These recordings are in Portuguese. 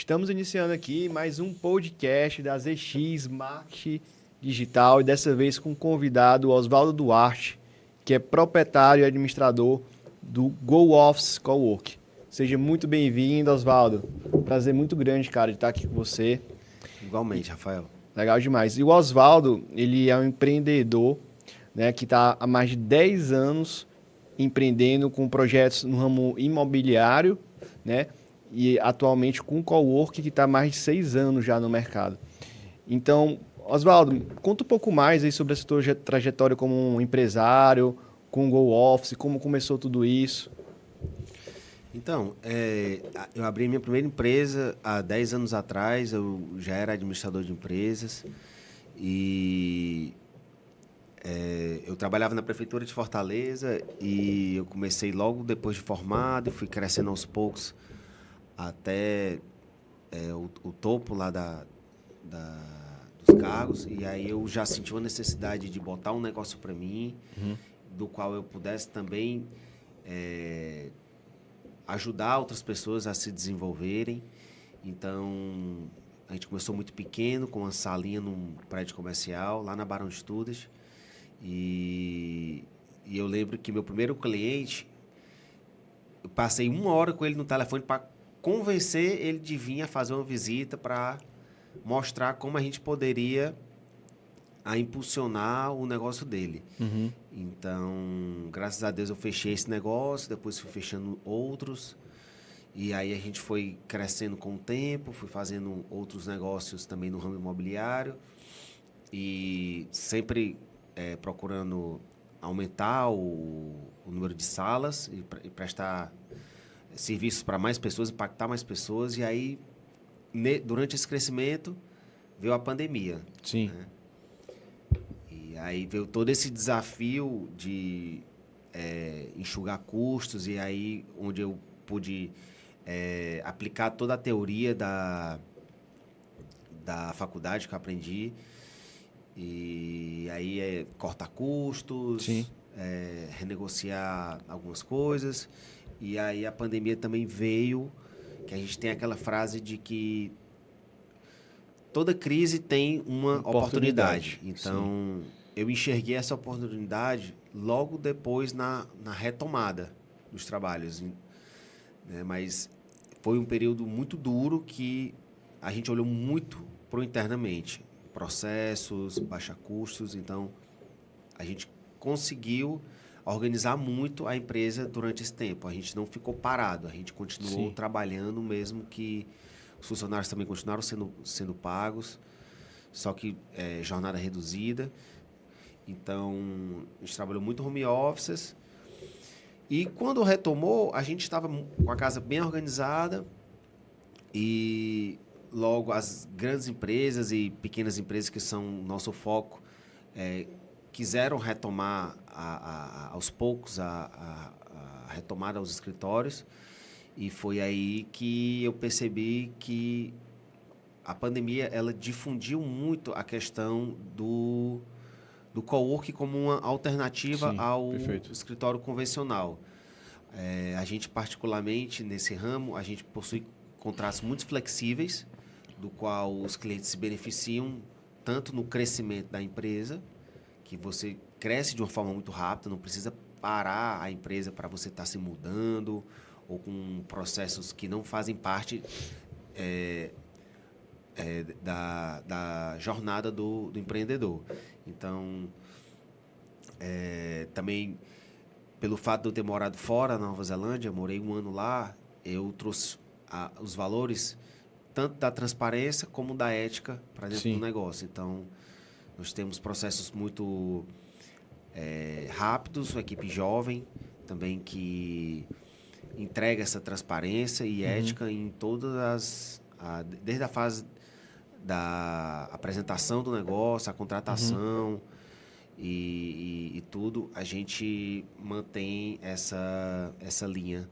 Estamos iniciando aqui mais um podcast da ZX Marketing Digital e dessa vez com o convidado Oswaldo Duarte, que é proprietário e administrador do Go Office Cowork. Seja muito bem-vindo, Oswaldo. Prazer muito grande, cara, de estar aqui com você. Igualmente, Rafael. Legal demais. E o Oswaldo, ele é um empreendedor, né, que está há mais de 10 anos empreendendo com projetos no ramo imobiliário, né? E atualmente com o Cowork, que está há mais de 6 anos já no mercado. Então, Oswaldo, conta um pouco mais aí sobre a sua trajetória como um empresário, com o Go Office, como começou tudo isso. Então, eu abri minha primeira empresa há 10 anos atrás, eu já era administrador de empresas e eu trabalhava na Prefeitura de Fortaleza e eu comecei logo depois de formado e fui crescendo aos poucos até o topo lá dos cargos. E aí eu já senti uma necessidade de botar um negócio para mim, do qual eu pudesse também ajudar outras pessoas a se desenvolverem. Então, a gente começou muito pequeno, com uma salinha num prédio comercial, lá na Barão de Estudas. E eu lembro que meu primeiro cliente, eu passei 1 hora com ele no telefone para convencer ele de vir a fazer uma visita para mostrar como a gente poderia impulsionar o negócio dele. Então, graças a Deus eu fechei esse negócio, depois fui fechando outros, e aí a gente foi crescendo com o tempo, fui fazendo outros negócios também no ramo imobiliário, e sempre procurando aumentar o número de salas e prestar serviços para mais pessoas, impactar mais pessoas, e aí, durante esse crescimento, veio a pandemia. Sim. Né? E aí veio todo esse desafio de enxugar custos, e aí onde eu pude aplicar toda a teoria da faculdade que eu aprendi, e aí cortar custos, renegociar algumas coisas. E aí a pandemia também veio, que a gente tem aquela frase de que toda crise tem uma oportunidade. Então, eu enxerguei essa oportunidade logo depois na retomada dos trabalhos. Né? Mas foi um período muito duro que a gente olhou muito para o internamente. Processos, baixa custos. Então, a gente conseguiu organizar muito a empresa durante esse tempo. A gente não ficou parado, a gente continuou trabalhando, mesmo que os funcionários também continuaram sendo pagos, só que jornada reduzida. Então, a gente trabalhou muito home offices. E quando retomou, a gente estava com a casa bem organizada e logo as grandes empresas e pequenas empresas, que são nosso foco, quiseram retomar aos poucos a retomada aos escritórios. E foi aí que eu percebi que a pandemia ela difundiu muito a questão do cowork como uma alternativa ao escritório convencional. A gente, particularmente nesse ramo, a gente possui contratos muito flexíveis, do qual os clientes se beneficiam tanto no crescimento da empresa, que você cresce de uma forma muito rápida, não precisa parar a empresa para você estar se mudando ou com processos que não fazem parte da jornada do empreendedor. Então, também, pelo fato de eu ter morado fora, na Nova Zelândia, morei 1 ano lá, eu trouxe os valores tanto da transparência como da ética para dentro do negócio. Então, nós temos processos muito rápidos, uma equipe jovem também que entrega essa transparência e ética em todas desde a fase da apresentação do negócio, a contratação e tudo, a gente mantém essa linha.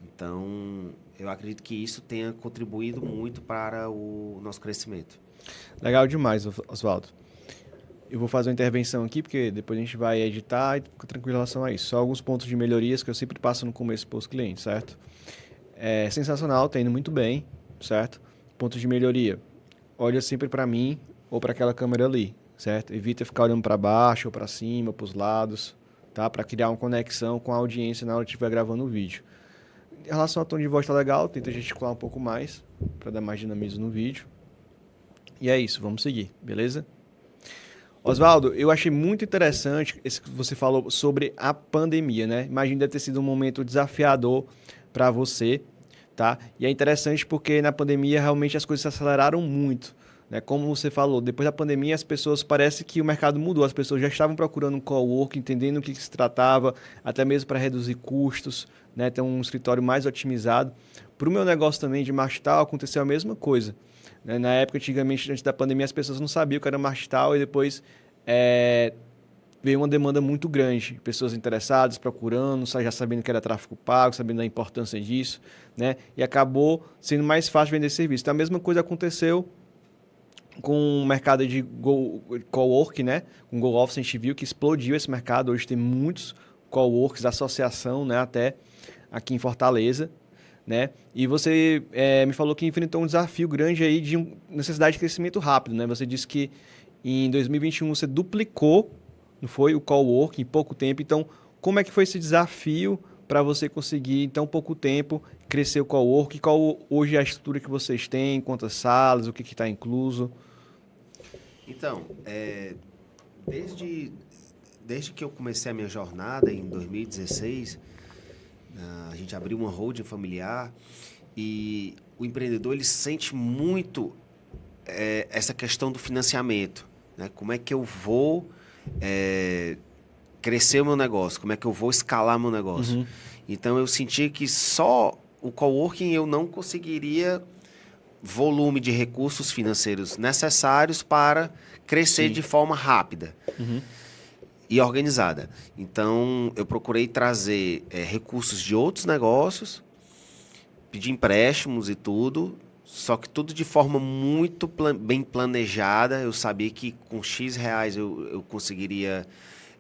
Então, eu acredito que isso tenha contribuído muito para o nosso crescimento. Legal demais, Oswaldo. Eu vou fazer uma intervenção aqui, porque depois a gente vai editar e fica tranquilo em relação a isso. Só alguns pontos de melhorias que eu sempre passo no começo para os clientes, certo? É sensacional, está indo muito bem. certo? Pontos de melhoria. Olha sempre para mim ou para aquela câmera ali, certo? Evita ficar olhando para baixo ou para cima, para os lados, tá? Para criar uma conexão com a audiência na hora que estiver gravando o vídeo. Em relação ao tom de voz tá legal, tenta gesticular um pouco mais para dar mais dinamismo no vídeo. E é isso, vamos seguir, beleza? Oswaldo, eu achei muito interessante esse que você falou sobre a pandemia, né? Imagino que deve ter sido um momento desafiador para você, tá? E é interessante porque na pandemia realmente as coisas se aceleraram muito, né? Como você falou, depois da pandemia as pessoas, parece que o mercado mudou, as pessoas já estavam procurando um coworking, entendendo o que se tratava, até mesmo para reduzir custos, né? Ter um escritório mais otimizado. Para o meu negócio também de marketing aconteceu a mesma coisa. Na época, antigamente, antes da pandemia, as pessoas não sabiam o que era marketing e depois veio uma demanda muito grande. Pessoas interessadas, procurando, já sabendo que era tráfego pago, sabendo da importância disso, né? E acabou sendo mais fácil vender serviço. Então, a mesma coisa aconteceu com o mercado de cowork, né? Com o Go Office, a gente viu que explodiu esse mercado. Hoje tem muitos coworks, associação, né? Até aqui em Fortaleza, né? E você me falou que enfrentou um desafio grande aí de necessidade de crescimento rápido, né? Você disse que em 2021 você duplicou, não foi, o coworking em pouco tempo. Então, como é que foi esse desafio para você conseguir em tão pouco tempo crescer o coworking? Qual hoje é a estrutura que vocês têm? Quantas salas? O que está incluso? Então, desde que eu comecei a minha jornada em 2016, a gente abriu uma holding familiar e o empreendedor ele sente muito essa questão do financiamento, né? Como é que eu vou crescer o meu negócio? Como é que eu vou escalar meu negócio? Uhum. Então, eu senti que só o coworking eu não conseguiria volume de recursos financeiros necessários para crescer Sim. de forma rápida. Uhum. E organizada. Então, eu procurei trazer recursos de outros negócios, pedir empréstimos e tudo, só que tudo de forma muito bem planejada. Eu sabia que com X reais eu conseguiria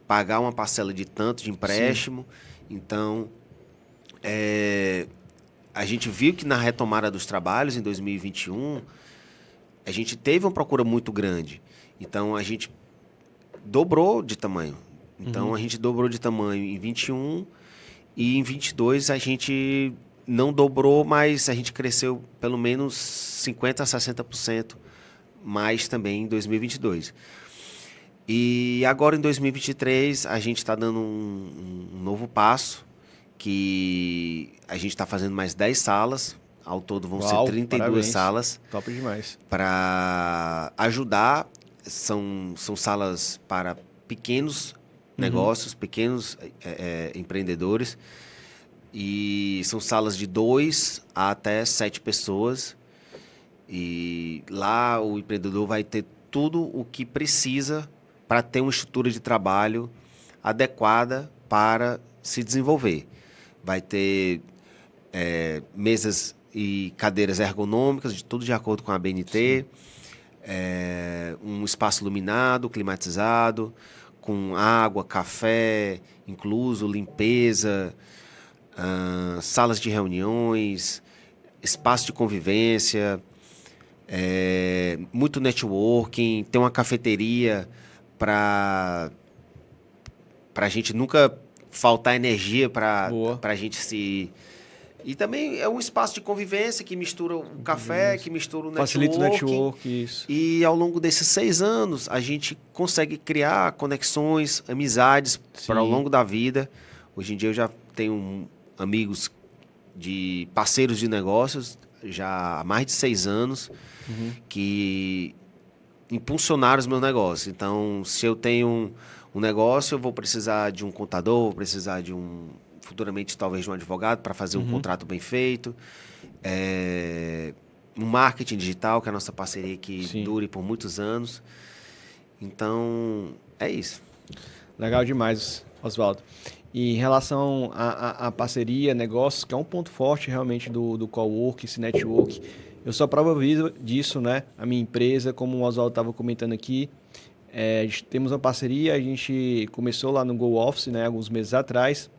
pagar uma parcela de tanto de empréstimo. Sim. Então, a gente viu que na retomada dos trabalhos, em 2021, a gente teve uma procura muito grande. Então, a gente dobrou de tamanho. Então, a gente dobrou de tamanho em 21 e em 22 a gente não dobrou, mas a gente cresceu pelo menos 50% a 60% mais também em 2022. E agora, em 2023, a gente está dando um novo passo, que a gente está fazendo mais 10 salas. Ao todo vão ser 32 parabéns. salas. Top demais. Para ajudar. São salas para pequenos negócios, pequenos empreendedores. E são salas de 2 a até 7 pessoas. E lá o empreendedor vai ter tudo o que precisa para ter uma estrutura de trabalho adequada para se desenvolver. Vai ter mesas e cadeiras ergonômicas, tudo de acordo com a BNT. Um espaço iluminado, climatizado, com água, café incluso, limpeza, salas de reuniões, espaço de convivência, muito networking, tem uma cafeteria para a gente nunca faltar energia para a gente se... E também é um espaço de convivência que mistura o café, que mistura o networking. Facilita o network, isso. E ao longo desses 6 anos, a gente consegue criar conexões, amizades para ao longo da vida. Hoje em dia eu já tenho amigos de parceiros de negócios, já há mais de 6 anos, que impulsionaram os meus negócios. Então, se eu tenho um negócio, eu vou precisar de um contador, vou precisar de futuramente talvez de um advogado para fazer um contrato bem feito, um marketing digital, que é a nossa parceria que dure por muitos anos. Então, é isso. Legal demais, Oswaldo. E em relação à parceria, negócios, que é um ponto forte realmente do cowork, esse network, eu sou a prova viva disso, né? A minha empresa, como o Oswaldo estava comentando aqui, temos uma parceria, a gente começou lá no Go Office, né, alguns meses atrás.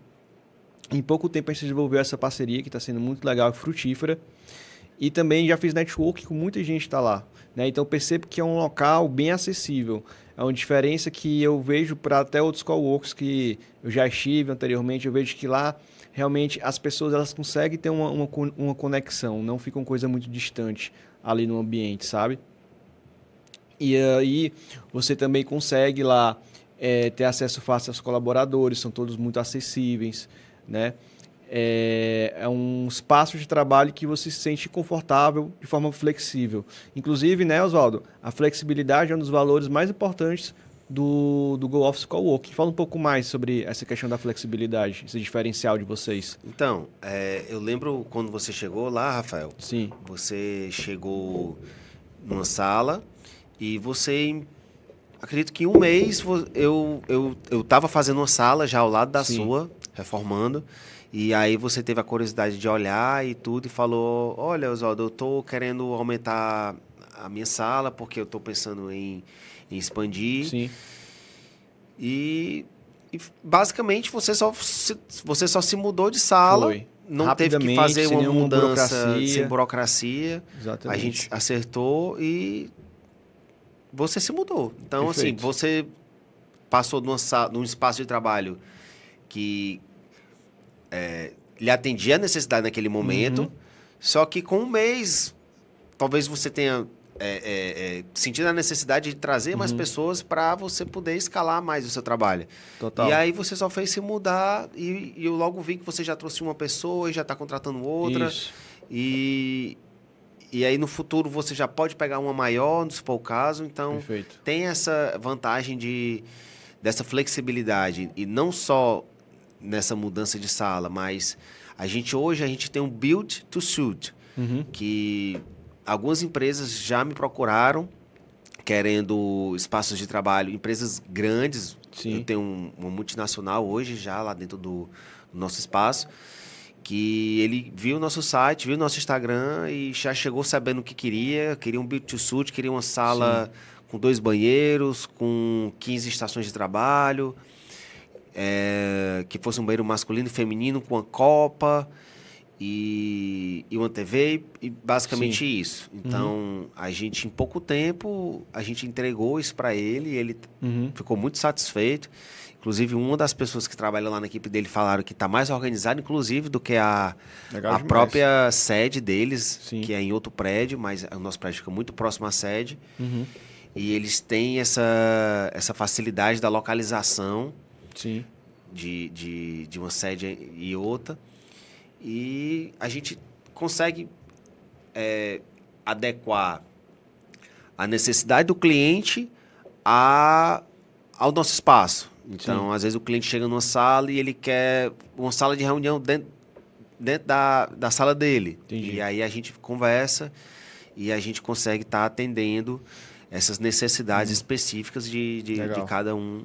Em pouco tempo a gente desenvolveu essa parceria, que está sendo muito legal e frutífera. E também já fiz network com muita gente que está lá. Né? Então, percebo que é um local bem acessível. É uma diferença que eu vejo para até outros coworks que eu já estive anteriormente. Eu vejo que lá, realmente, as pessoas elas conseguem ter uma conexão. Não fica uma coisa muito distante ali no ambiente, sabe? E aí, você também consegue lá ter acesso fácil aos colaboradores. São todos muito acessíveis, né? É um espaço de trabalho que você se sente confortável de forma flexível. Inclusive, né, Oswaldo, a flexibilidade é um dos valores mais importantes do Go Office Coworking. Fala um pouco mais sobre essa questão da flexibilidade, esse diferencial de vocês. Então, eu lembro quando você chegou lá, Rafael. Sim. Você chegou numa sala e você... Acredito que em um mês eu estava fazendo uma sala já ao lado da Sim. sua, reformando. E aí você teve a curiosidade de olhar e tudo e falou, olha, Oswaldo, eu estou querendo aumentar a minha sala porque eu estou pensando em expandir. Sim. E basicamente você só se mudou de sala. Foi. Não teve que fazer sem uma nenhuma mudança sem burocracia. Exatamente. A gente acertou e você se mudou. Então, Perfeito. assim, você passou num espaço de trabalho que lhe atendia a necessidade naquele momento, só que com um mês, talvez você tenha sentido a necessidade de trazer mais pessoas para você poder escalar mais o seu trabalho. Total. E aí você só fez se mudar e eu logo vi que você já trouxe uma pessoa e já está contratando outra. Isso. E aí no futuro você já pode pegar uma maior, se for o caso. Então, Perfeito. tem essa vantagem dessa flexibilidade. E não só nessa mudança de sala, mas hoje a gente tem um build to suit, que algumas empresas já me procuraram querendo espaços de trabalho, empresas grandes. Sim. Eu tenho uma multinacional hoje já lá dentro do nosso espaço, que ele viu o nosso site, viu o nosso Instagram e já chegou sabendo o que queria um build to suit, queria uma sala com 2 banheiros, com 15 estações de trabalho, que fosse um banheiro masculino e feminino com uma copa e uma TV e basicamente isso. Então, a gente em pouco tempo, a gente entregou isso para ele e ele ficou muito satisfeito. Inclusive, uma das pessoas que trabalham lá na equipe dele falaram que está mais organizado, inclusive, do que a própria sede deles, que é em outro prédio, mas o nosso prédio fica muito próximo à sede. E eles têm essa facilidade da localização de uma sede e outra. E a gente consegue adequar a necessidade do cliente ao nosso espaço. Então, às vezes o cliente chega numa sala e ele quer uma sala de reunião dentro da sala dele. Entendi. E aí a gente conversa e a gente consegue estar atendendo essas necessidades específicas de cada um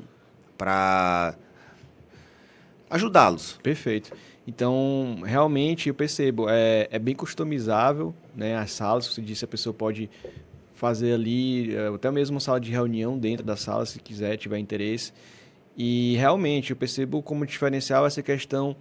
para ajudá-los. Perfeito. Então, realmente, eu percebo, é bem customizável, né? As salas, como você disse, a pessoa pode fazer ali, até mesmo uma sala de reunião dentro da sala, se quiser, tiver interesse. E, realmente, eu percebo como diferencial essa questão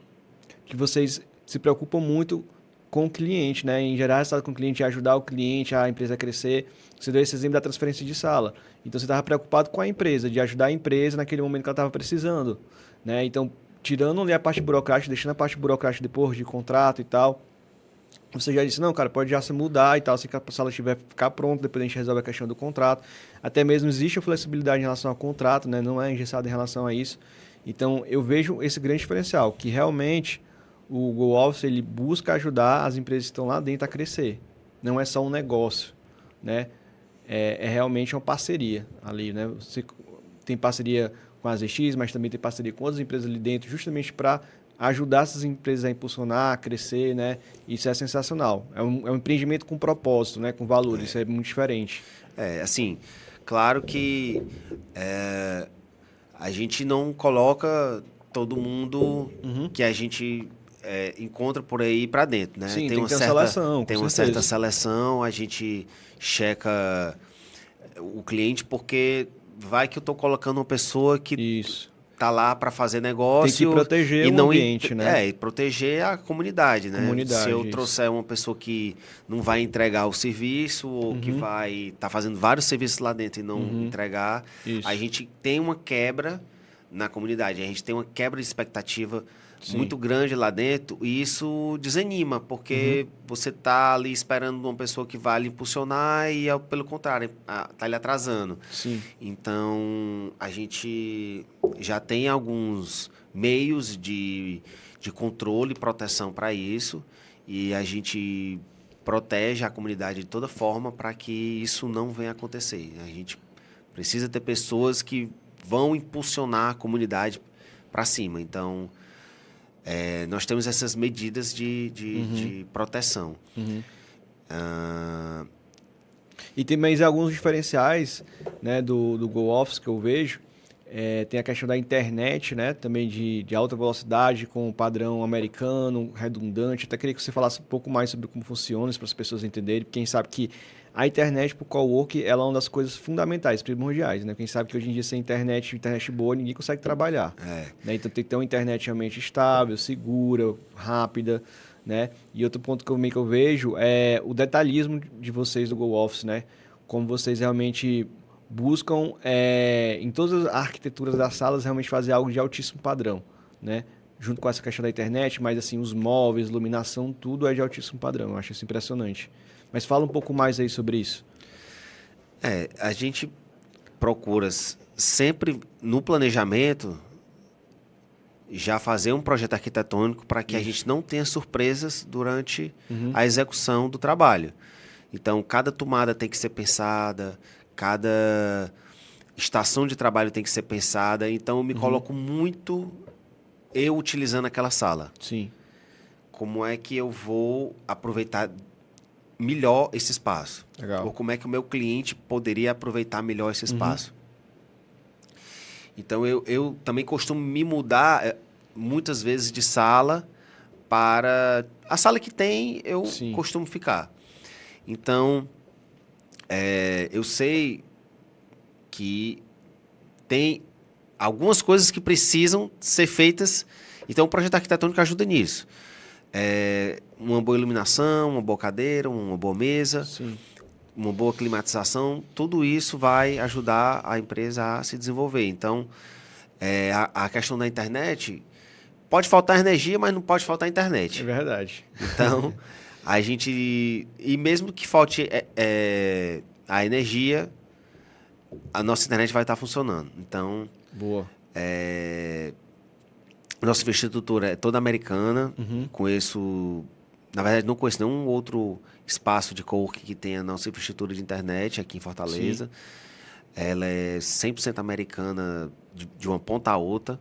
que vocês se preocupam muito com o cliente, né? Em gerar resultado com o cliente, ajudar o cliente, a empresa a crescer. Você deu esse exemplo da transferência de sala. Então, você estava preocupado com a empresa, de ajudar a empresa naquele momento que ela estava precisando, né? Então, tirando ali a parte burocrática, deixando a parte burocrática depois de contrato e tal, você já disse, não, cara, pode já se mudar e tal, assim que a sala ficar pronta, depois a gente resolve a questão do contrato. Até mesmo existe a flexibilidade em relação ao contrato, né? Não é engessado em relação a isso. Então, eu vejo esse grande diferencial, que realmente o Go Office ele busca ajudar as empresas que estão lá dentro a crescer. Não é só um negócio, né? É realmente uma parceria ali, né? Você tem parceria com a ZX, mas também tem parceria com outras empresas ali dentro, justamente para ajudar essas empresas a impulsionar, a crescer, né? Isso é sensacional. É um empreendimento com propósito, né? Com valor, isso é muito diferente. Assim, claro que a gente não coloca todo mundo que a gente encontra por aí para dentro, né? Sim, tem uma seleção, tem uma certa seleção, a gente checa o cliente porque vai que eu estou colocando uma pessoa que Isso. tá lá para fazer Tem negócio que proteger e o não ambiente, né? e proteger a comunidade, né? Se eu Isso. trouxer uma pessoa que não vai entregar o serviço ou que vai estar fazendo vários serviços lá dentro e não entregar, a Isso. gente tem uma quebra na comunidade, a gente tem uma quebra de expectativa Sim. muito grande lá dentro e isso desanima, porque você tá ali esperando uma pessoa que vai lhe impulsionar e, pelo contrário, tá lhe atrasando. Sim. Então, a gente já tem alguns meios de controle e proteção para isso e a gente protege a comunidade de toda forma para que isso não venha a acontecer. A gente precisa ter pessoas que vão impulsionar a comunidade para cima. Então, nós temos essas medidas de proteção. E tem mais alguns diferenciais, né, do Go Office que eu vejo. Tem a questão da internet, né, também de alta velocidade com o padrão americano, redundante. Até queria que você falasse um pouco mais sobre como funciona isso para as pessoas entenderem. Quem sabe que a internet para o cowork ela é uma das coisas fundamentais, primordiais, né? Quem sabe que hoje em dia sem internet boa, ninguém consegue trabalhar. Né? Então tem que ter uma internet realmente estável, segura, rápida, né? E outro ponto que eu vejo é o detalhismo de vocês do Go Office, né? Como vocês realmente buscam, em todas as arquiteturas das salas, realmente fazer algo de altíssimo padrão, né? Junto com essa questão da internet, mas assim, os móveis, iluminação, tudo é de altíssimo padrão. Eu acho isso impressionante. Mas fala um pouco mais aí sobre isso. A gente procura sempre no planejamento já fazer um projeto arquitetônico para que a gente não tenha surpresas durante a execução do trabalho. Então, cada tomada tem que ser pensada, cada estação de trabalho tem que ser pensada. Então, eu me coloco muito eu utilizando aquela sala. Sim. Como é que eu vou aproveitar melhor esse espaço? Legal. Ou como é que o meu cliente poderia aproveitar melhor esse espaço? Então, eu também costumo me mudar muitas vezes de sala para... A sala que tem, eu costumo ficar. Então, eu sei que tem algumas coisas que precisam ser feitas. Então, o projeto arquitetônico ajuda nisso. Uma boa iluminação, uma boa cadeira, uma boa mesa, uma boa climatização, tudo isso vai ajudar a empresa a se desenvolver. Então, a questão da internet, pode faltar energia, mas não pode faltar internet. É verdade. Então, a gente... E mesmo que falte a energia, a nossa internet vai estar funcionando. Então, boa. Nossa infraestrutura é toda americana. Conheço... Na verdade, não conheço nenhum outro espaço de coworking que tenha nossa infraestrutura de internet aqui em Fortaleza. Ela é 100% americana de uma ponta a outra.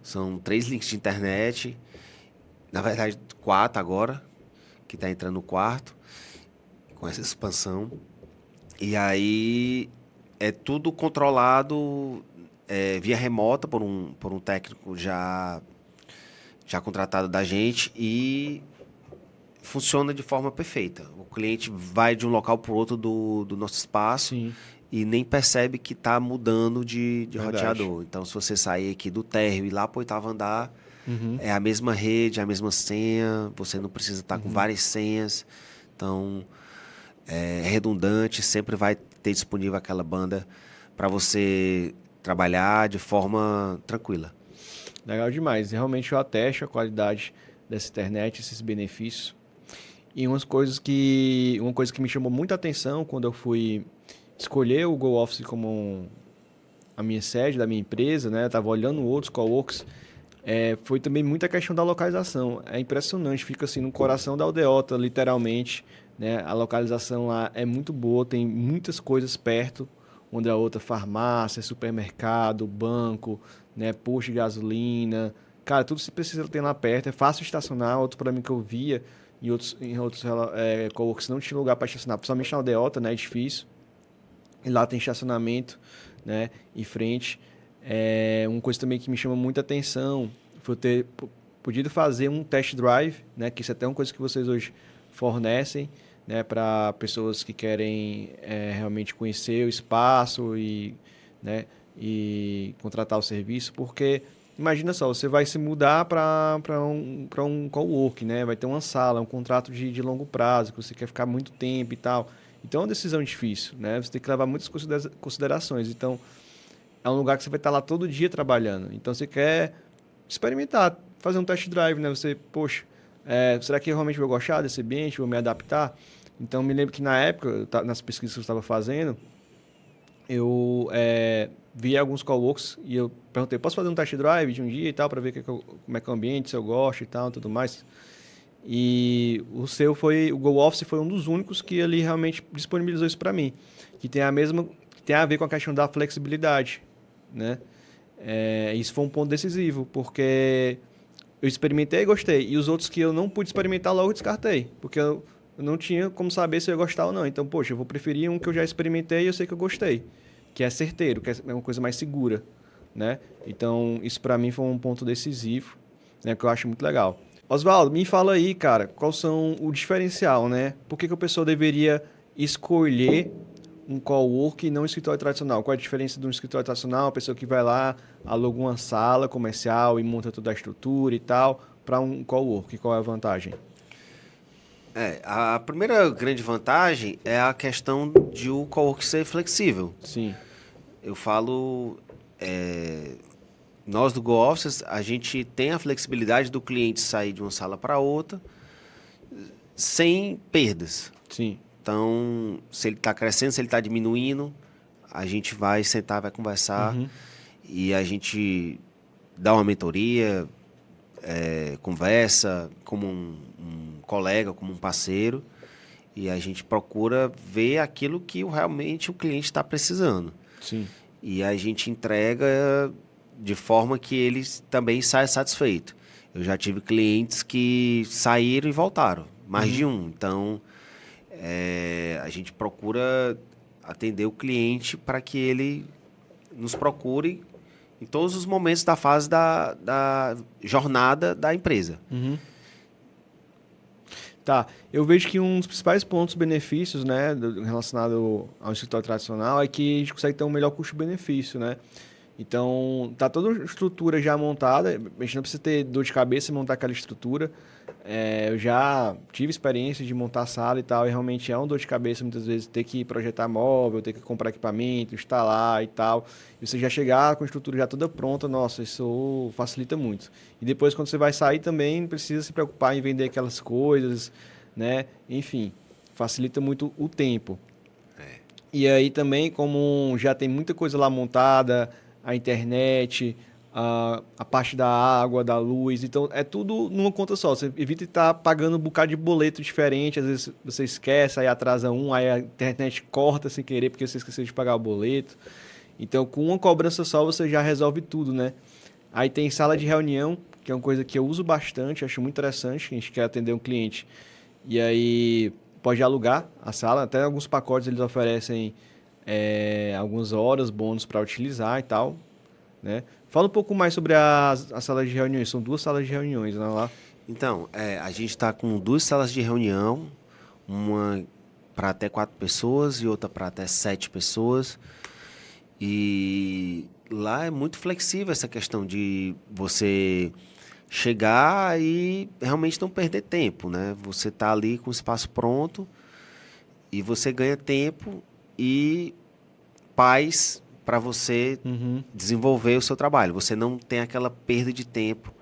São 3 links de internet. Na verdade, 4 agora, que está entrando no 4º, com essa expansão. E aí, é tudo controlado via remota por um técnico já contratado da gente e funciona de forma perfeita. O cliente vai de um local para o outro do nosso espaço e nem percebe que está mudando de roteador. Então, se você sair aqui do térreo e ir lá para o 8º andar, é a mesma rede, a mesma senha, você não precisa estar com várias senhas. Então, é redundante, sempre vai ter disponível aquela banda para você trabalhar de forma tranquila. Legal demais. Realmente eu atesto a qualidade dessa internet, esses benefícios. E uma coisa que me chamou muita atenção quando eu fui escolher o Go Office como a minha sede da minha empresa, né? Eu estava olhando outros coworks, foi também muita questão da localização. É impressionante, fica assim no coração da aldeota, literalmente, né? A localização lá é muito boa, tem muitas coisas perto, onde a outra farmácia, supermercado, banco, né? Posto de gasolina, cara, tudo se precisa ter lá perto, é fácil estacionar. Outro para mim que eu via em outros coworks não tinha lugar para estacionar, principalmente na aldeota, né? É difícil. E lá tem estacionamento, né? Em frente. Uma coisa também que me chama muita atenção foi eu ter podido fazer um test drive, né? Que isso é até uma coisa que vocês hoje fornecem, né? Para pessoas que querem realmente conhecer o espaço e, né? e contratar o serviço, porque imagina só, você vai se mudar para um coworking, né? Vai ter uma sala, um contrato de longo prazo, que você quer ficar muito tempo e tal. Então é uma decisão difícil, né? Você tem que levar muitas considerações. Então é um lugar que você vai estar lá todo dia trabalhando. Então você quer experimentar, fazer um test drive, né? Você, poxa, será que eu realmente vou gostar desse ambiente, vou me adaptar? Então me lembro que na época, nas pesquisas que eu estava fazendo, eu vi alguns coworks e eu perguntei, posso fazer um test drive de um dia e tal, para ver como é que é o ambiente, se eu gosto e tal, tudo mais. E o Go Office foi um dos únicos que ele realmente disponibilizou isso para mim, que tem que tem a ver com a questão da flexibilidade, né? Isso foi um ponto decisivo, porque eu experimentei e gostei, e os outros que eu não pude experimentar logo descartei, porque eu não tinha como saber se eu ia gostar ou não. Então, poxa, eu vou preferir um que eu já experimentei e eu sei que eu gostei, que é certeiro, que é uma coisa mais segura, né? Então, isso para mim foi um ponto decisivo, né, que eu acho muito legal. Oswaldo, me fala aí, cara, qual são o diferencial, né? Por que a pessoa deveria escolher um cowork e não um escritório tradicional? Qual é a diferença de um escritório tradicional, a pessoa que vai lá, aluga uma sala comercial e monta toda a estrutura e tal, para um cowork? Qual é a vantagem? A primeira grande vantagem é a questão de o cowork ser flexível. Sim. Eu falo, nós do Go Office, a gente tem a flexibilidade do cliente sair de uma sala para outra sem perdas. Sim. Então, se ele está crescendo, se ele está diminuindo, a gente vai sentar, vai conversar e a gente dá uma mentoria, conversa como um colega, como um parceiro, e a gente procura ver aquilo que realmente o cliente está precisando. Sim. E a gente entrega de forma que ele também saia satisfeito. Eu já tive clientes que saíram e voltaram, mais de um. Então, a gente procura atender o cliente para que ele nos procure em todos os momentos da fase da jornada da empresa. Tá, eu vejo que um dos principais pontos benefícios, né, relacionado ao escritório tradicional é que a gente consegue ter um melhor custo-benefício, né? Então, tá toda a estrutura já montada, a gente não precisa ter dor de cabeça em montar aquela estrutura. Eu já tive experiência de montar sala e tal, e realmente é uma dor de cabeça muitas vezes ter que projetar móvel, ter que comprar equipamento, instalar e tal. E você já chegar com a estrutura já toda pronta, nossa, isso facilita muito. E depois, quando você vai sair também, não precisa se preocupar em vender aquelas coisas, né? Enfim, facilita muito o tempo. E aí também, como já tem muita coisa lá montada, a internet, a parte da água, da luz. Então, é tudo numa conta só. Você evita estar pagando um bocado de boleto diferente. Às vezes você esquece, aí atrasa um, aí a internet corta sem querer porque você esqueceu de pagar o boleto. Então, com uma cobrança só, você já resolve tudo, né? Aí tem sala de reunião, que é uma coisa que eu uso bastante, acho muito interessante. A gente quer atender um cliente. E aí pode alugar a sala. Até alguns pacotes eles oferecem algumas horas, bônus para utilizar e tal, né? Fala um pouco mais sobre as salas de reuniões. São 2 salas de reuniões, né, lá? Então, a gente está com 2 salas de reunião, uma para até 4 pessoas e outra para até 7 pessoas. E lá é muito flexível essa questão de você chegar e realmente não perder tempo, né? Você está ali com o espaço pronto e você ganha tempo e paz para você desenvolver o seu trabalho. Você não tem aquela perda de tempo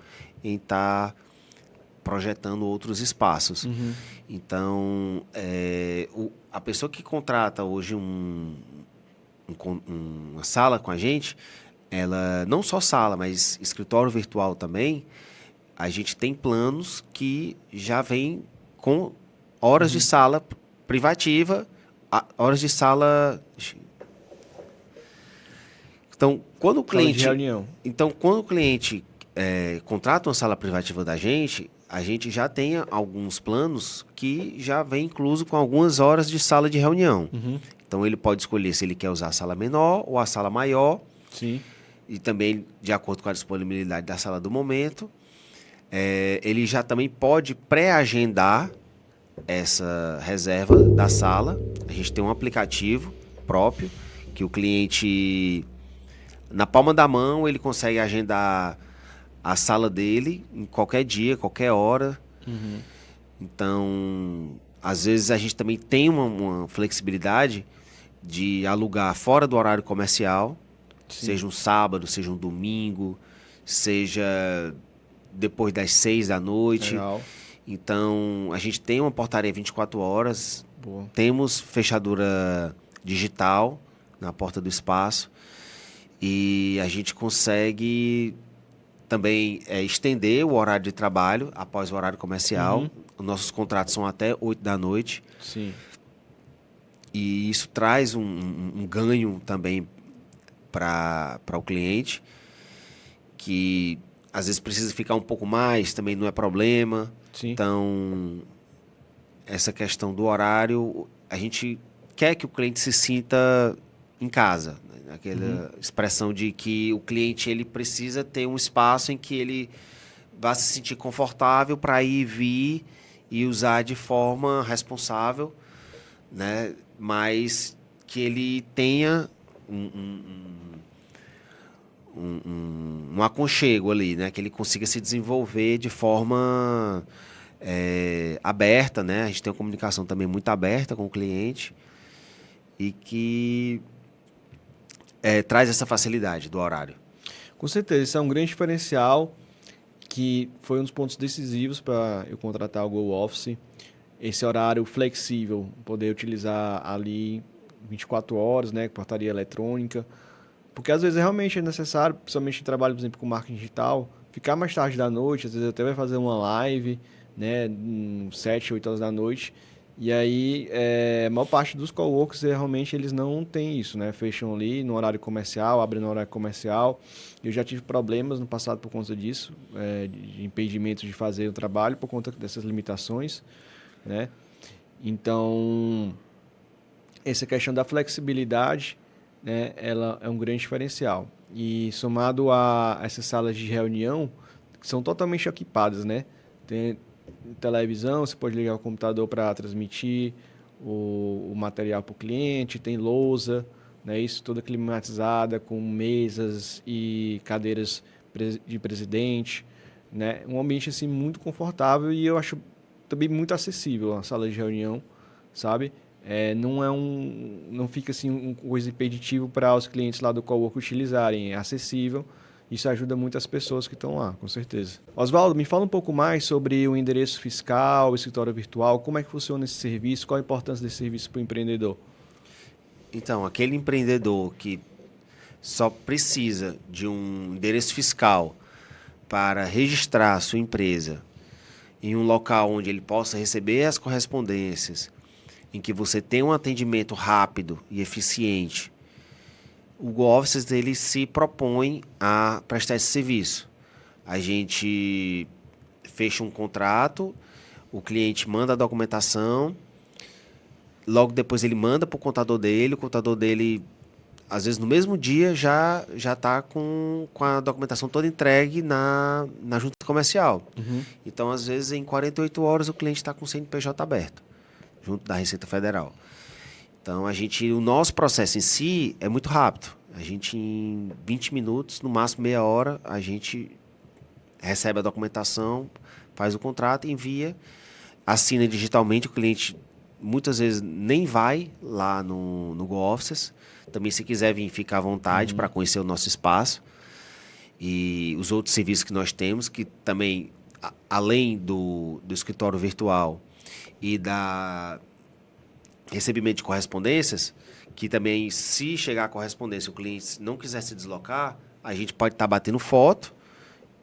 em estar projetando outros espaços. Então, a pessoa que contrata hoje uma sala com a gente, ela não só sala, mas escritório virtual também, a gente tem planos que já vêm com horas de sala privativa, horas de sala. Então, quando o cliente contrata uma sala privativa da gente, a gente já tem alguns planos que já vem incluso com algumas horas de sala de reunião. Então, ele pode escolher se ele quer usar a sala menor ou a sala maior. Sim. E também, de acordo com a disponibilidade da sala do momento. Ele já também pode pré-agendar essa reserva da sala. A gente tem um aplicativo próprio que o cliente na palma da mão, ele consegue agendar a sala dele em qualquer dia, qualquer hora. Então, às vezes a gente também tem uma flexibilidade de alugar fora do horário comercial, seja um sábado, seja um domingo, seja depois das 6 da noite. Legal. Então, a gente tem uma portaria 24 horas, Boa. temos fechadura digital na porta do espaço e a gente consegue também estender o horário de trabalho após o horário comercial. Os nossos contratos são até 8 da noite. Sim. E isso traz um ganho também para o cliente, que às vezes precisa ficar um pouco mais, também não é problema. Sim. Então, essa questão do horário, a gente quer que o cliente se sinta em casa. Né? Aquela expressão de que o cliente ele precisa ter um espaço em que ele vá se sentir confortável para ir vir e usar de forma responsável, né? Mas que ele tenha um aconchego ali, né? Que ele consiga se desenvolver de forma aberta, né? A gente tem uma comunicação também muito aberta com o cliente e que traz essa facilidade do horário. Com certeza, isso é um grande diferencial que foi um dos pontos decisivos para eu contratar o Go Office. Esse horário flexível, poder utilizar ali 24 horas, né, portaria eletrônica. Porque às vezes realmente é necessário, principalmente em trabalho, por exemplo, com marketing digital, ficar mais tarde da noite, às vezes até vai fazer uma live, né, 7, 8 horas da noite. E aí, a maior parte dos coworkers, realmente, eles não têm isso, né? Fecham ali no horário comercial, abrem no horário comercial. Eu já tive problemas no passado por conta disso, de impedimentos de fazer o trabalho por conta dessas limitações, né? Então, essa questão da flexibilidade, né, ela é um grande diferencial. E somado a essas salas de reunião, que são totalmente equipadas, né? Tem televisão, você pode ligar o computador para transmitir o material para o cliente, tem lousa, né? Isso toda climatizada, com mesas e cadeiras de presidente, né? Um ambiente assim muito confortável e eu acho também muito acessível a sala de reunião, sabe? Não fica assim uma coisa impeditivo para os clientes lá do cowork utilizarem, é acessível. Isso ajuda muito as pessoas que estão lá, com certeza. Oswaldo, me fala um pouco mais sobre o endereço fiscal, o escritório virtual, como é que funciona esse serviço, qual a importância desse serviço para o empreendedor? Então, aquele empreendedor que só precisa de um endereço fiscal para registrar a sua empresa em um local onde ele possa receber as correspondências, em que você tem um atendimento rápido e eficiente, o Go Offices ele se propõe a prestar esse serviço. A gente fecha um contrato, o cliente manda a documentação, logo depois ele manda para o contador dele, às vezes no mesmo dia já está com a documentação toda entregue na junta comercial. Então, às vezes, em 48 horas o cliente está com o CNPJ aberto, junto da Receita Federal. Então, o nosso processo em si é muito rápido. A gente, em 20 minutos, no máximo meia hora, a gente recebe a documentação, faz o contrato, envia, assina digitalmente. O cliente, muitas vezes, nem vai lá no Go Offices. Também, se quiser vir, fica à vontade para conhecer o nosso espaço. E os outros serviços que nós temos, que também, além do escritório virtual e da recebimento de correspondências, que também, se chegar a correspondência, o cliente não quiser se deslocar, a gente pode estar batendo foto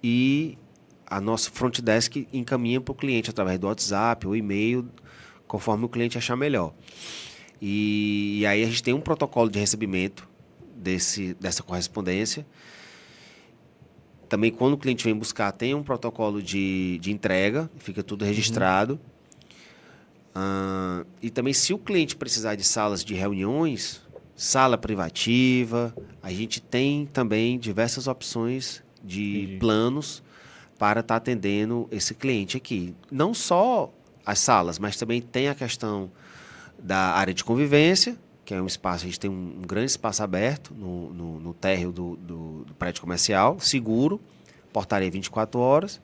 e a nossa front desk encaminha para o cliente através do WhatsApp ou e-mail, conforme o cliente achar melhor. E aí a gente tem um protocolo de recebimento dessa correspondência. Também, quando o cliente vem buscar, tem um protocolo de entrega, fica tudo registrado. E também, se o cliente precisar de salas de reuniões, sala privativa, a gente tem também diversas opções de planos para estar atendendo esse cliente aqui. Não só as salas, mas também tem a questão da área de convivência, que é um espaço, a gente tem um grande espaço aberto no térreo do prédio comercial, seguro, portaria 24 horas,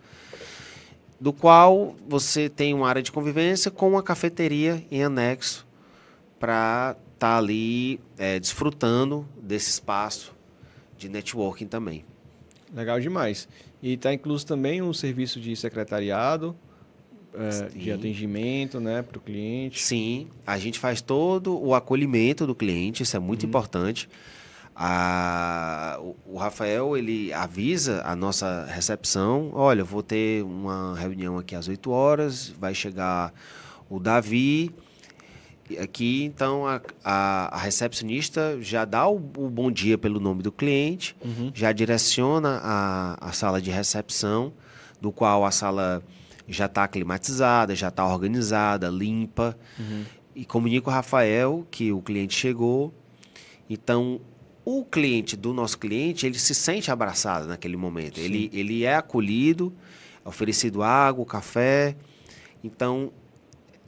do qual você tem uma área de convivência com uma cafeteria em anexo para estar ali desfrutando desse espaço de networking também. Legal demais. E está incluso também um serviço de secretariado, de atendimento, né, para o cliente. Sim, a gente faz todo o acolhimento do cliente, isso é muito importante. O Rafael, ele avisa a nossa recepção, olha, eu vou ter uma reunião aqui às 8 horas, vai chegar o Davi aqui, então a recepcionista já dá o bom dia pelo nome do cliente, já direciona a sala de recepção, do qual a sala já está climatizada, já está organizada, limpa, e comunica o Rafael que o cliente chegou. Então, o cliente do nosso cliente, ele se sente abraçado naquele momento. Ele é acolhido, é oferecido água, café. Então,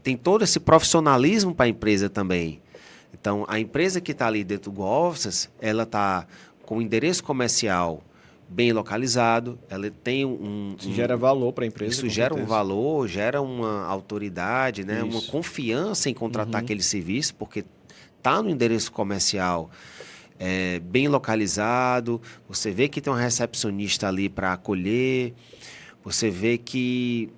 tem todo esse profissionalismo para a empresa também. Então, a empresa que está ali dentro do Go Offices, ela está com o endereço comercial bem localizado, ela tem Isso gera valor para a empresa. Isso gera um valor, gera uma autoridade, né? Uma confiança em contratar aquele serviço, porque está no endereço comercial bem localizado, você vê que tem uma recepcionista ali para acolher, você vê que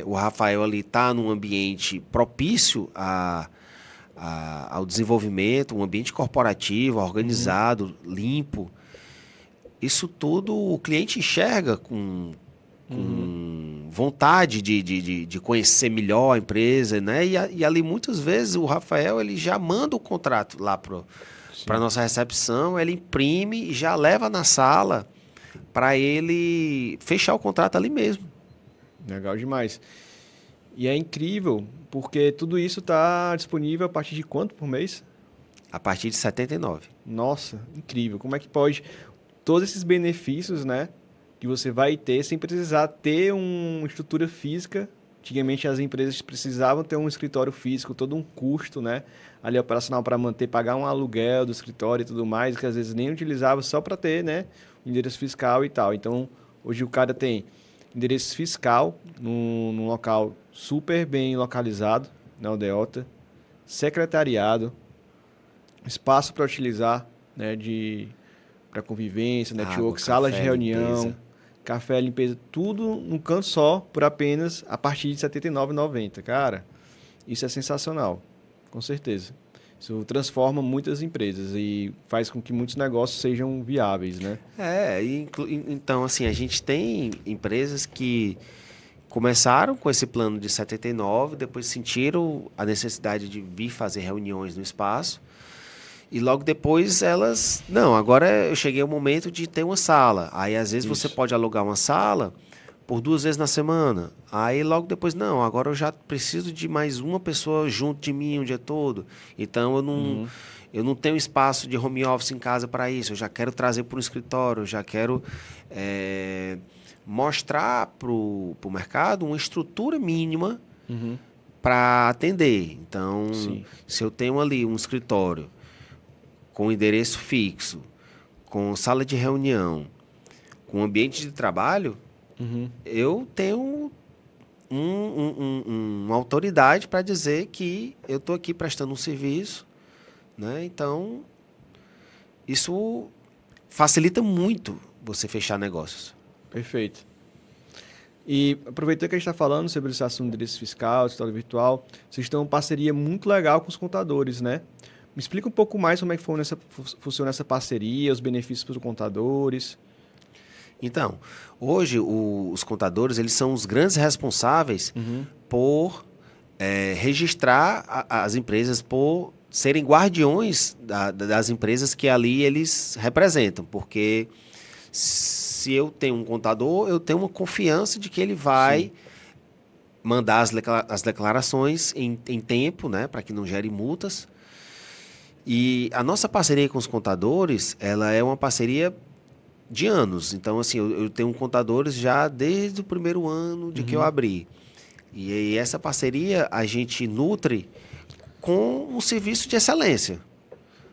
o Rafael ali está num ambiente propício ao desenvolvimento, um ambiente corporativo, organizado, limpo. Isso tudo o cliente enxerga com vontade de conhecer melhor a empresa, né? E ali muitas vezes o Rafael ele já manda o contrato lá para a nossa recepção, ele imprime e já leva na sala para ele fechar o contrato ali mesmo. Legal demais. E é incrível, porque tudo isso está disponível a partir de quanto por mês? A partir de 79. Nossa, incrível. Como é que pode... Todos esses benefícios, né, que você vai ter sem precisar ter uma estrutura física. Antigamente as empresas precisavam ter um escritório físico, todo um custo, né, ali operacional para manter, pagar um aluguel do escritório e tudo mais, que às vezes nem utilizava só para ter, né, endereço fiscal e tal. Então, hoje o cara tem endereço fiscal num local super bem localizado, na Aldeota, secretariado, espaço para utilizar, né, para convivência, network, salas de reunião, limpeza. Café, limpeza, tudo num canto só, por apenas a partir de R$ 79,90. Cara, isso é sensacional, com certeza. Isso transforma muitas empresas e faz com que muitos negócios sejam viáveis, né? Então, assim, a gente tem empresas que começaram com esse plano de 79, depois sentiram a necessidade de vir fazer reuniões no espaço. E logo depois elas... Não, agora eu cheguei ao momento de ter uma sala. Aí, às vezes, você pode alugar uma sala por 2 vezes na semana. Aí, logo depois, não, agora eu já preciso de mais uma pessoa junto de mim o dia todo. Então, eu não tenho espaço de home office em casa para isso. Eu já quero trazer para o escritório, eu já quero mostrar para o mercado uma estrutura mínima para atender. Então, se eu tenho ali um escritório com endereço fixo, com sala de reunião, com ambiente de trabalho, eu tenho uma autoridade para dizer que eu estou aqui prestando um serviço, né? Então, isso facilita muito você fechar negócios. Perfeito. E aproveitando que a gente está falando sobre esse assunto de endereço fiscal, escritório virtual, vocês têm uma parceria muito legal com os contadores, né? Me explica um pouco mais como é que funciona essa parceria, os benefícios para os contadores. Então, hoje os contadores eles são os grandes responsáveis por registrar as empresas, por serem guardiões das empresas que ali eles representam. Porque se eu tenho um contador, eu tenho uma confiança de que ele vai mandar as declarações em tempo, né, para que não gere multas. E a nossa parceria com os contadores, ela é uma parceria de anos. Então, assim, eu tenho contadores já desde o primeiro ano de que eu abri. E essa parceria a gente nutre com um serviço de excelência.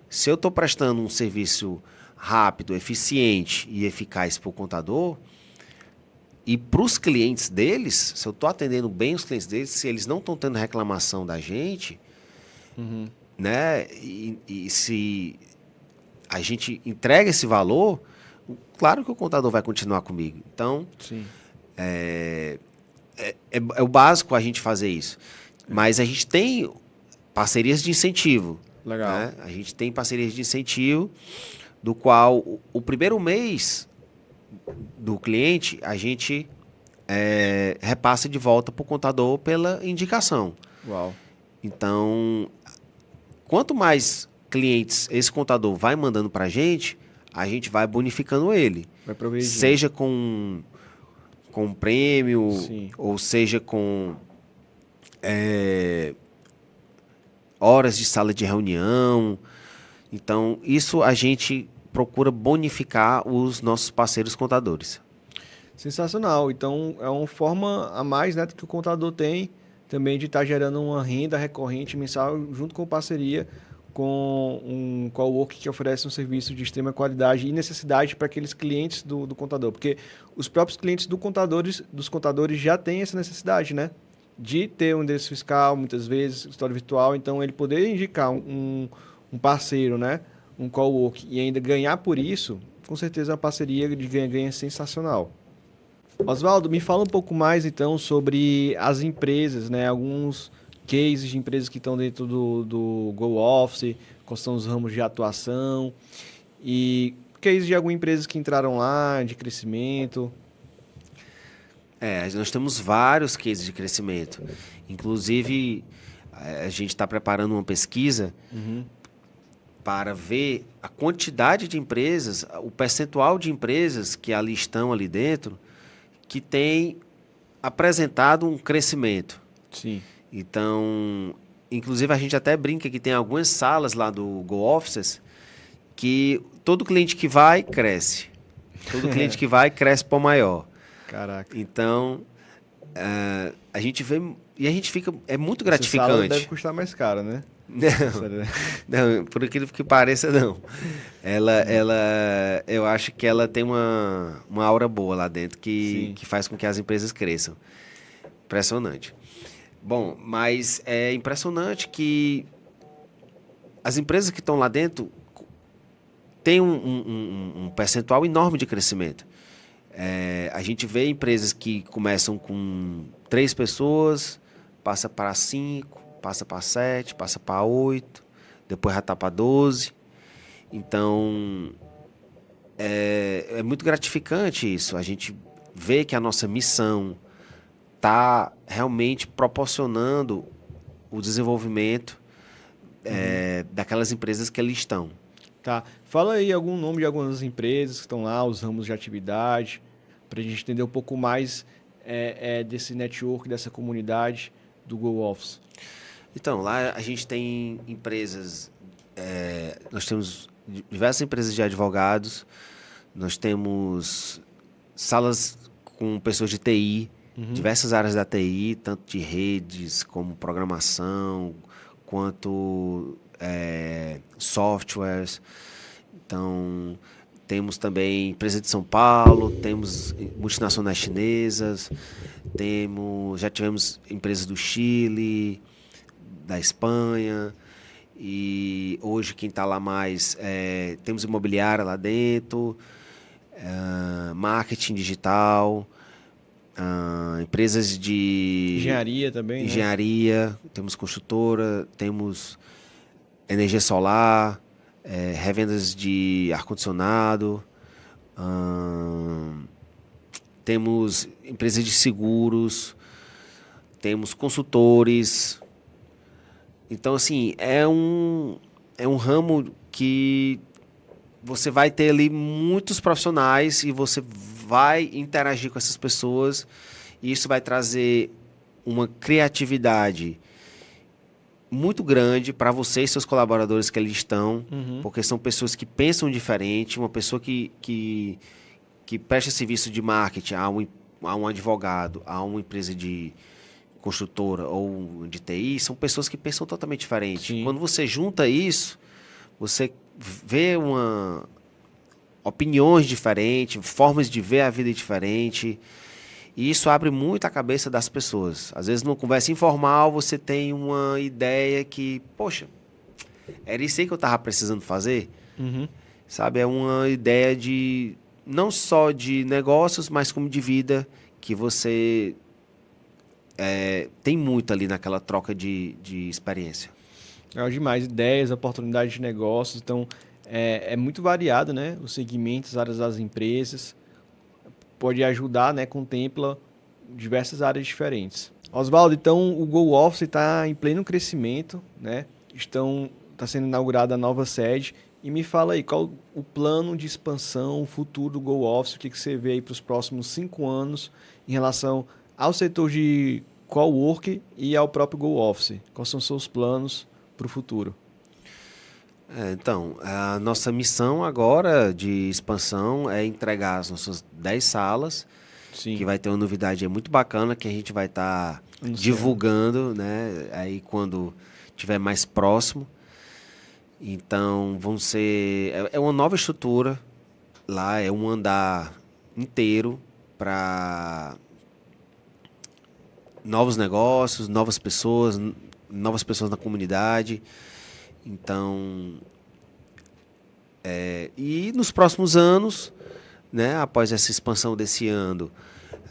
Se eu estou prestando um serviço rápido, eficiente e eficaz para o contador, e para os clientes deles, se eu estou atendendo bem os clientes deles, se eles não estão tendo reclamação da gente, né, e se a gente entrega esse valor, claro que o contador vai continuar comigo. Então, Sim. é o básico a gente fazer isso. Mas a gente tem parcerias de incentivo. Legal. Né? A gente tem parcerias de incentivo, do qual o primeiro mês do cliente a gente repassa de volta para o contador pela indicação. Uau. Então, quanto mais clientes esse contador vai mandando para a gente vai bonificando ele. Vai progredindo. Seja com prêmio, Sim. ou seja com horas de sala de reunião. Então, isso a gente procura bonificar os nossos parceiros contadores. Sensacional. Então, é uma forma a mais, né, que o contador tem também de estar gerando uma renda recorrente mensal junto com parceria com um coworking que oferece um serviço de extrema qualidade e necessidade para aqueles clientes do contador. Porque os próprios clientes dos contadores já têm essa necessidade, né? De ter um endereço fiscal, muitas vezes, história virtual. Então, ele poder indicar um parceiro, né? Um coworking e ainda ganhar por isso, com certeza a parceria de ganha-ganha é sensacional. Oswaldo, me fala um pouco mais então sobre as empresas, né? Alguns cases de empresas que estão dentro do GoOffice, quais são os ramos de atuação e cases de algumas empresas que entraram lá, de crescimento. Nós temos vários cases de crescimento. Inclusive, a gente está preparando uma pesquisa para ver a quantidade de empresas, o percentual de empresas que ali estão ali dentro, que tem apresentado um crescimento. Sim. Então, inclusive a gente até brinca que tem algumas salas lá do GoOffices que todo cliente que vai, cresce. Todo cliente que vai, cresce para o maior. Caraca. Então, a gente vê e a gente fica... É muito Essa sala gratificante. deve custar mais caro, né? Não, por aquilo que pareça, não. Eu acho que ela tem uma aura boa lá dentro que faz com que as empresas cresçam. Impressionante. Bom, mas é impressionante que as empresas que estão lá dentro têm um percentual enorme de crescimento. A gente vê empresas que começam com 3 pessoas, passa para 5, passa para 7, passa para 8, depois já está para 12. Então, é muito gratificante isso. A gente vê que a nossa missão está realmente proporcionando o desenvolvimento daquelas empresas que ali estão. Tá. Fala aí algum nome de algumas empresas que estão lá, os ramos de atividade, para a gente entender um pouco mais desse network, dessa comunidade do GoOffice. Então, lá a gente tem empresas, nós temos diversas empresas de advogados, nós temos salas com pessoas de TI, diversas áreas da TI, tanto de redes como programação, quanto softwares. Então, temos também empresa de São Paulo, temos multinacionais chinesas, já tivemos empresas do Chile, da Espanha, e hoje quem está lá mais, temos imobiliária lá dentro, marketing digital, empresas de... Engenharia também, Engenharia, né? Temos construtora, temos energia solar, revendas de ar-condicionado, temos empresas de seguros, temos consultores. Então, assim, é um ramo que você vai ter ali muitos profissionais e você vai interagir com essas pessoas e isso vai trazer uma criatividade muito grande para você e seus colaboradores que ali estão, porque são pessoas que pensam diferente, uma pessoa que presta serviço de marketing a um advogado, a uma empresa construtora ou de TI, são pessoas que pensam totalmente diferente. Sim. Quando você junta isso, você vê opiniões diferentes, formas de ver a vida diferente, e isso abre muito a cabeça das pessoas. Às vezes, numa conversa informal, você tem uma ideia que, poxa, era isso aí que eu estava precisando fazer. Uhum. Sabe, é uma ideia de não só de negócios, mas como de vida, que você tem muito ali naquela troca de experiência. É demais, ideias, oportunidades de negócios, então é muito variado, né? Os segmentos, as áreas das empresas, pode ajudar, né? Contempla diversas áreas diferentes. Oswaldo, então o Go Office está em pleno crescimento, né? Está sendo inaugurada a nova sede. E me fala aí, qual o plano de expansão, o futuro do Go Office, o que você vê aí para os próximos 5 anos em relação ao setor de cowork e ao próprio Go Office? Quais são os seus planos para o futuro? Então, a nossa missão agora de expansão é entregar as nossas 10 salas, Sim. que vai ter uma novidade muito bacana que a gente vai estar divulgando, né? Aí quando estiver mais próximo. Então, vão ser... É uma nova estrutura lá, é um andar inteiro para novos negócios, novas pessoas na comunidade. Então, e nos próximos anos, né, após essa expansão desse ano,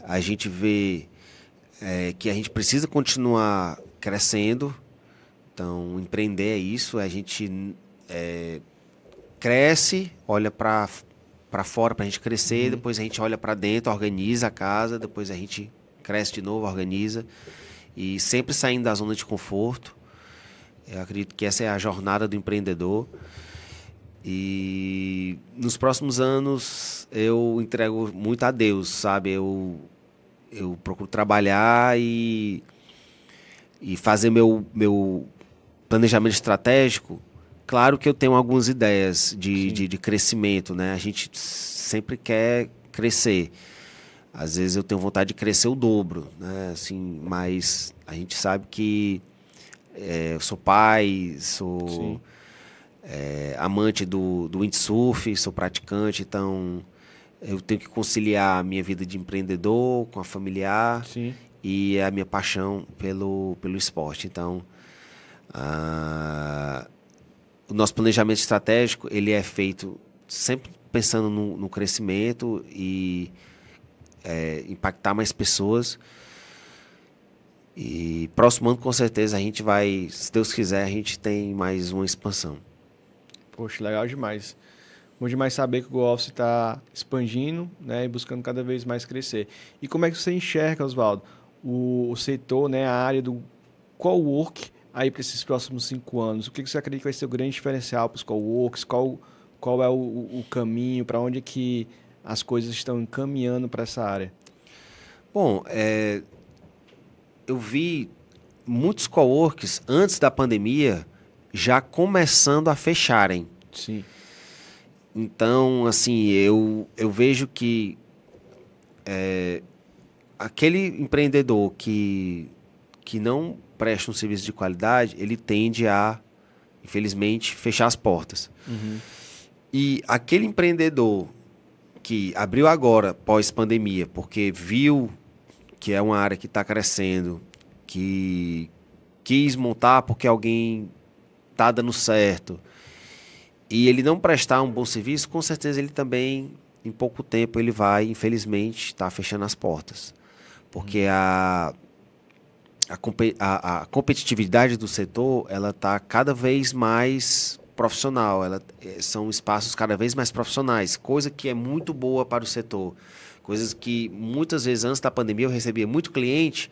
a gente vê que a gente precisa continuar crescendo. Então, empreender é isso, a gente cresce, olha para fora para a gente crescer, depois a gente olha para dentro, organiza a casa, depois a gente cresce de novo, organiza, e sempre saindo da zona de conforto. Eu acredito que essa é a jornada do empreendedor. E nos próximos anos eu entrego muito a Deus, sabe? Eu procuro trabalhar e fazer meu planejamento estratégico. Claro que eu tenho algumas ideias de crescimento, né? A gente sempre quer crescer. Às vezes eu tenho vontade de crescer o dobro, né? Assim, mas a gente sabe que eu sou pai, sou amante do windsurf, sou praticante, então eu tenho que conciliar a minha vida de empreendedor com a familiar. Sim. E a minha paixão pelo esporte. Então, o nosso planejamento estratégico ele é feito sempre pensando no crescimento e impactar mais pessoas. E próximo ano, com certeza, a gente vai, se Deus quiser, a gente tem mais uma expansão. Poxa, legal demais. Bom demais saber que o Go Office está expandindo, né, e buscando cada vez mais crescer. E como é que você enxerga, Oswaldo, o setor, né, a área do cowork aí para esses próximos 5 anos? O que você acredita que vai ser o grande diferencial para os coworks? Qual é o caminho, para onde é que as coisas estão encaminhando para essa área? Bom, eu vi muitos coworks antes da pandemia já começando a fecharem. Sim. Então, assim, eu vejo que aquele empreendedor que não presta um serviço de qualidade, ele tende a, infelizmente, fechar as portas. Uhum. E aquele empreendedor que abriu agora, pós-pandemia, porque viu que é uma área que está crescendo, que quis montar porque alguém está dando certo, e ele não prestar um bom serviço, com certeza ele também, em pouco tempo, ele vai, infelizmente, estar fechando as portas. Porque a competitividade do setor, ela está cada vez mais profissional. São espaços cada vez mais profissionais, coisa que é muito boa para o setor. Coisas que, muitas vezes, antes da pandemia, eu recebia muito cliente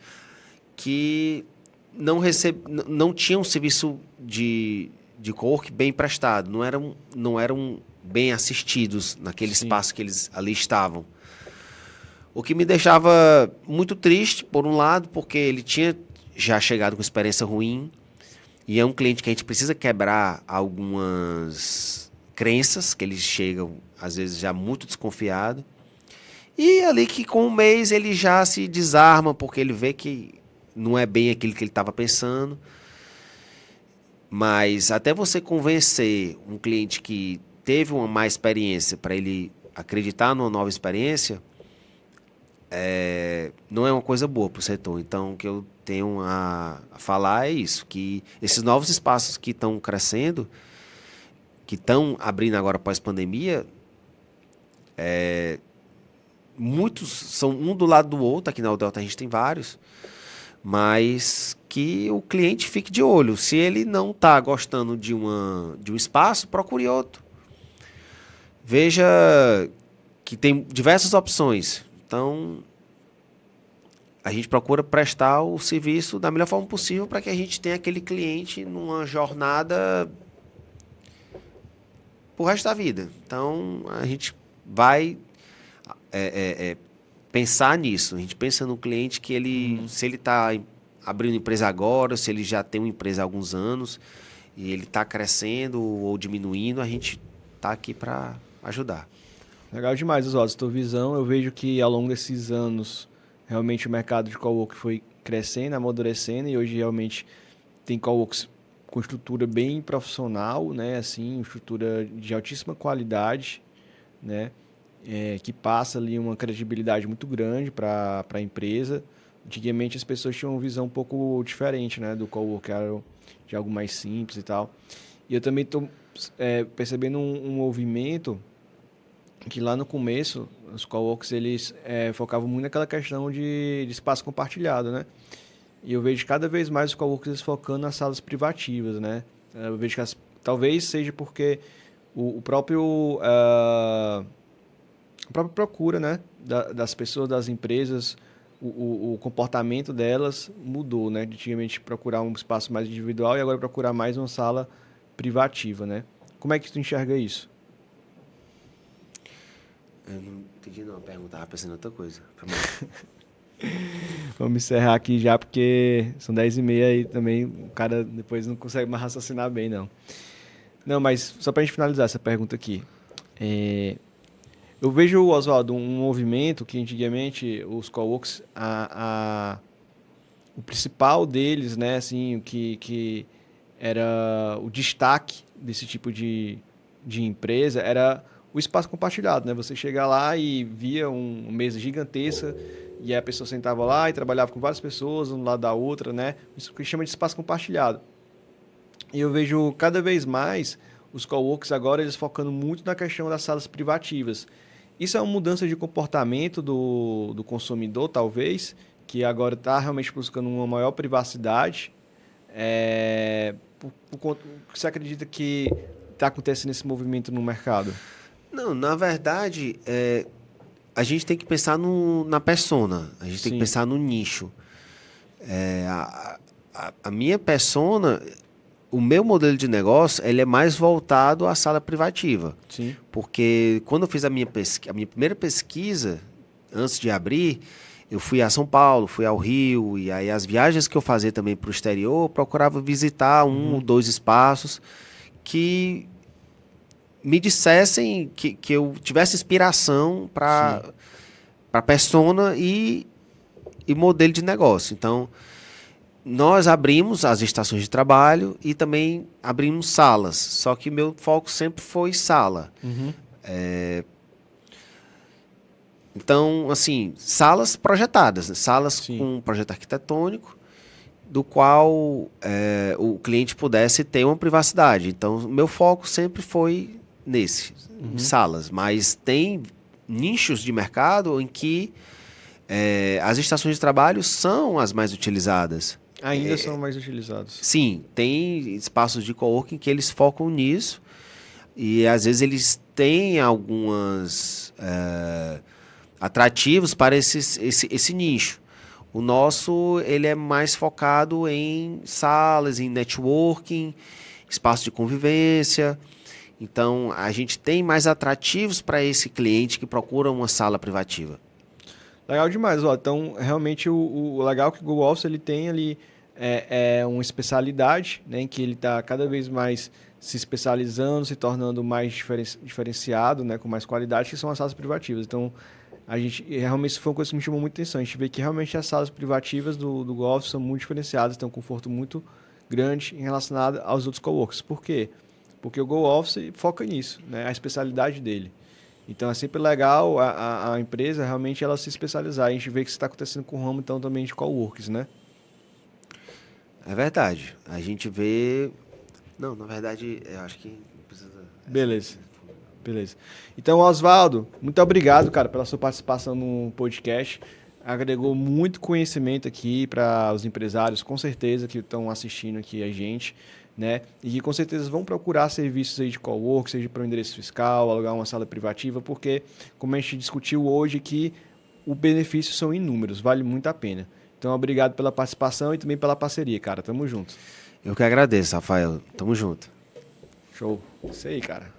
que não tinha um serviço de cowork bem prestado, não eram bem assistidos naquele espaço que eles ali estavam. O que me deixava muito triste, por um lado, porque ele tinha já chegado com experiência ruim, e é um cliente que a gente precisa quebrar algumas crenças, que eles chegam, às vezes, já muito desconfiado. E ali que com um mês ele já se desarma, porque ele vê que não é bem aquilo que ele estava pensando. Mas até você convencer um cliente que teve uma má experiência para ele acreditar numa nova experiência, não é uma coisa boa para o setor. Então, o que eu tenho a falar é isso, que esses novos espaços que estão crescendo, que estão abrindo agora pós-pandemia, muitos são um do lado do outro. Aqui na Udelta a gente tem vários, mas que o cliente fique de olho. Se ele não está gostando de um espaço, procure outro. Veja que tem diversas opções. Então, a gente procura prestar o serviço da melhor forma possível para que a gente tenha aquele cliente numa jornada pro resto da vida. Então, a gente vai pensar nisso. A gente pensa no cliente que ele, se ele está abrindo empresa agora, se ele já tem uma empresa há alguns anos e ele está crescendo ou diminuindo, a gente está aqui para ajudar. Legal demais, Oswaldo, tua visão. Eu vejo que ao longo desses anos, realmente o mercado de cowork foi crescendo, amadurecendo, e hoje realmente tem coworks com estrutura bem profissional, né? Assim, estrutura de altíssima qualidade, né? Que passa ali uma credibilidade muito grande para a empresa. Antigamente as pessoas tinham uma visão um pouco diferente, né, do cowork, era de algo mais simples e tal. E eu também estou percebendo um movimento que lá no começo os coworks eles focavam muito naquela questão de espaço compartilhado, né? E eu vejo cada vez mais os coworks focando nas salas privativas, né? Eu vejo que talvez seja porque o próprio a própria procura, né, das pessoas, das empresas, o comportamento delas mudou, né? Antigamente procurar um espaço mais individual e agora procurar mais uma sala privativa, né? Como é que tu enxerga isso? Eu não entendi não a pergunta, estava pensando em outra coisa. Vamos encerrar aqui já, porque são 10h30 e também o cara depois não consegue mais raciocinar bem, não. Não, mas só para a gente finalizar essa pergunta aqui. Eu vejo, Oswaldo, um movimento que antigamente os coworks, o principal deles, né, assim, o que era o destaque desse tipo de empresa era o espaço compartilhado, né? Você chegar lá e via uma mesa gigantesca e a pessoa sentava lá e trabalhava com várias pessoas, um lado da outra, né? Isso que chama de espaço compartilhado. E eu vejo cada vez mais os coworks agora eles focando muito na questão das salas privativas. Isso é uma mudança de comportamento do consumidor, talvez, que agora está realmente buscando uma maior privacidade. Você acredita que está acontecendo esse movimento no mercado? Não, na verdade, a gente tem que pensar na persona, a gente tem que pensar no nicho. A minha persona, o meu modelo de negócio, ele é mais voltado à sala privativa. Sim. Porque quando eu fiz a minha primeira pesquisa, antes de abrir, eu fui a São Paulo, fui ao Rio, e aí as viagens que eu fazia também para o exterior, eu procurava visitar um ou dois espaços que me dissessem que eu tivesse inspiração para persona e modelo de negócio. Então, nós abrimos as estações de trabalho e também abrimos salas, só que meu foco sempre foi sala. Então, assim, salas projetadas, né? Salas com projeto arquitetônico, do qual o cliente pudesse ter uma privacidade. Então, meu foco sempre foi nesse, salas. Mas tem nichos de mercado em que as estações de trabalho são as mais utilizadas. Ainda são mais utilizados. Sim, tem espaços de coworking que eles focam nisso e às vezes eles têm alguns atrativos para esse nicho. O nosso ele é mais focado em salas, em networking, espaço de convivência. Então, a gente tem mais atrativos para esse cliente que procura uma sala privativa. Legal demais, ó. Então, realmente, o legal é que o Google Office ele tem ali uma especialidade, né, em que ele está cada vez mais se especializando, se tornando mais diferenciado, né, com mais qualidade, que são as salas privativas. Então, realmente isso foi uma coisa que me chamou muita atenção. A gente vê que realmente as salas privativas do GoOffice são muito diferenciadas, têm um conforto muito grande em relacionado aos outros coworks. Por quê? Porque o GoOffice foca nisso, né? A especialidade dele. Então é sempre legal a empresa realmente ela se especializar. A gente vê que isso está acontecendo com o ramo então também de coworks, né? É verdade. A gente vê... Não, na verdade, eu acho que não precisa... Beleza. Beleza. Então, Oswaldo, muito obrigado, cara, pela sua participação no podcast. Agregou muito conhecimento aqui para os empresários, com certeza, que estão assistindo aqui a gente, né? E que com certeza vão procurar serviços aí de cowork, seja para o endereço fiscal, alugar uma sala privativa, porque, como a gente discutiu hoje aqui, os benefícios são inúmeros, vale muito a pena. Então, obrigado pela participação e também pela parceria, cara. Tamo junto. Eu que agradeço, Rafael. Tamo junto. Show. Isso aí, cara.